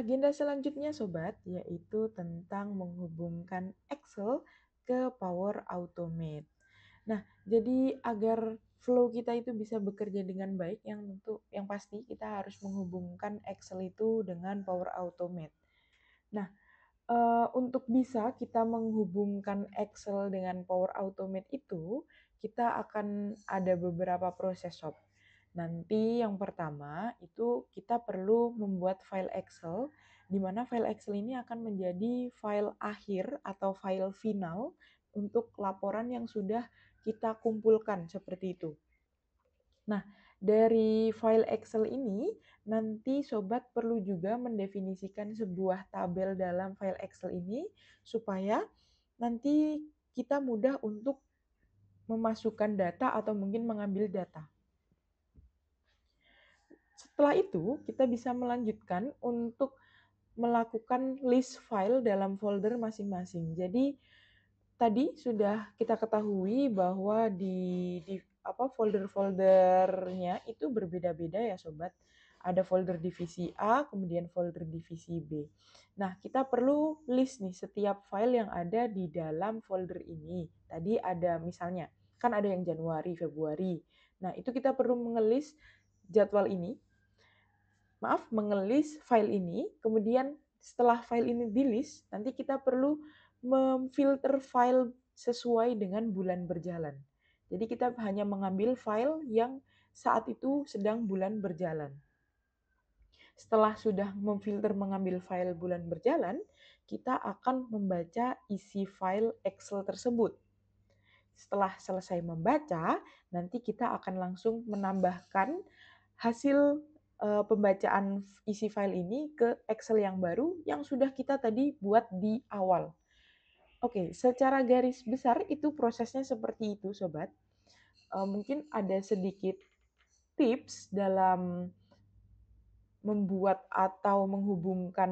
Agenda selanjutnya sobat, yaitu tentang menghubungkan Excel ke Power Automate. Nah, jadi agar flow kita itu bisa bekerja dengan baik, yang pasti kita harus menghubungkan Excel itu dengan Power Automate. Nah, untuk bisa kita menghubungkan Excel dengan Power Automate itu, kita akan ada beberapa proses sob. Nanti yang pertama itu kita perlu membuat file Excel, di mana file Excel ini akan menjadi file akhir atau file final untuk laporan yang sudah kita kumpulkan seperti itu. Nah, dari file Excel ini, nanti sobat perlu juga mendefinisikan sebuah tabel dalam file Excel ini, supaya nanti kita mudah untuk memasukkan data atau mungkin mengambil data. Setelah itu, kita bisa melanjutkan untuk melakukan list file dalam folder masing-masing. Jadi, tadi sudah kita ketahui bahwa di folder-foldernya itu berbeda-beda ya sobat. Ada folder divisi A, kemudian folder divisi B. Nah, kita perlu list nih setiap file yang ada di dalam folder ini. Tadi ada misalnya, kan ada yang Januari, Februari. Nah, itu kita perlu mengelis jadwal ini. Mengelis file ini, kemudian setelah file ini di-list, nanti kita perlu memfilter file sesuai dengan bulan berjalan. Jadi kita hanya mengambil file yang saat itu sedang bulan berjalan. Setelah sudah memfilter mengambil file bulan berjalan, kita akan membaca isi file Excel tersebut. Setelah selesai membaca, nanti kita akan langsung menambahkan hasil pembacaan isi file ini ke Excel yang baru yang sudah kita tadi buat di awal. Oke, secara garis besar itu prosesnya seperti itu, sobat. Mungkin ada sedikit tips dalam membuat atau menghubungkan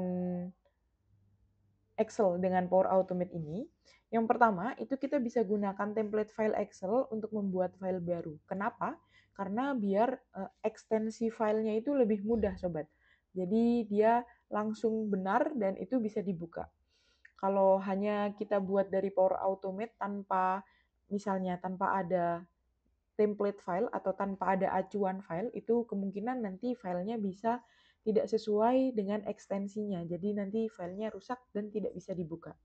Excel dengan Power Automate ini. Yang pertama, itu kita bisa gunakan template file Excel untuk membuat file baru. Kenapa? Karena biar ekstensi filenya itu lebih mudah, sobat. Jadi dia langsung benar dan itu bisa dibuka. Kalau hanya kita buat dari Power Automate misalnya tanpa ada template file atau tanpa ada acuan file, itu kemungkinan nanti filenya bisa tidak sesuai dengan ekstensinya. Jadi nanti filenya rusak dan tidak bisa dibuka.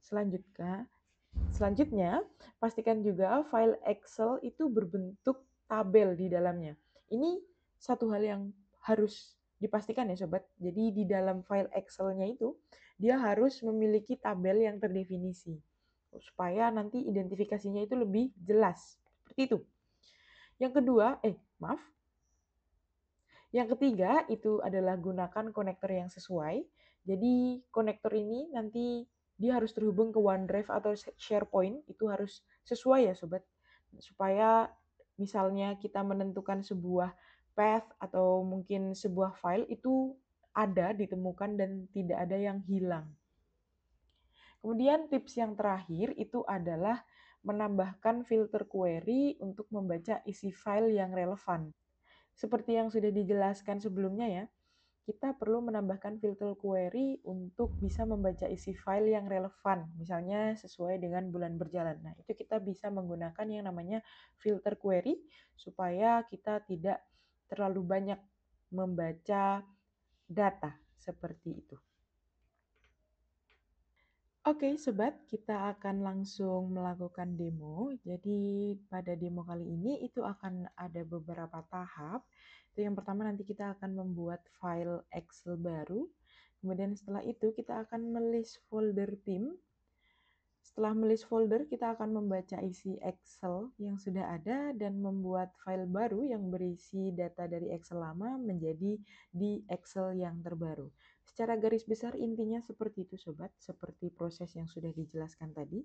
Selanjutnya, pastikan juga file Excel itu berbentuk tabel di dalamnya. Ini satu hal yang harus dipastikan ya sobat. Jadi di dalam file Excel-nya itu, dia harus memiliki tabel yang terdefinisi. Supaya nanti identifikasinya itu lebih jelas. Seperti itu. Yang ketiga itu adalah gunakan konektor yang sesuai. Jadi konektor ini nanti dia harus terhubung ke OneDrive atau SharePoint, itu harus sesuai ya sobat. Supaya misalnya kita menentukan sebuah path atau mungkin sebuah file itu ada, ditemukan dan tidak ada yang hilang. Kemudian tips yang terakhir itu adalah menambahkan filter query untuk membaca isi file yang relevan. Seperti yang sudah dijelaskan sebelumnya ya, kita perlu menambahkan filter query untuk bisa membaca isi file yang relevan, misalnya sesuai dengan bulan berjalan. Nah, itu kita bisa menggunakan yang namanya filter query supaya kita tidak terlalu banyak membaca data seperti itu. Oke, sobat, kita akan langsung melakukan demo. Jadi, pada demo kali ini itu akan ada beberapa tahap. Itu yang pertama nanti kita akan membuat file Excel baru. Kemudian setelah itu kita akan melist folder tim. Setelah melist folder, kita akan membaca isi Excel yang sudah ada dan membuat file baru yang berisi data dari Excel lama menjadi di Excel yang terbaru. Secara garis besar intinya seperti itu sobat, seperti proses yang sudah dijelaskan tadi.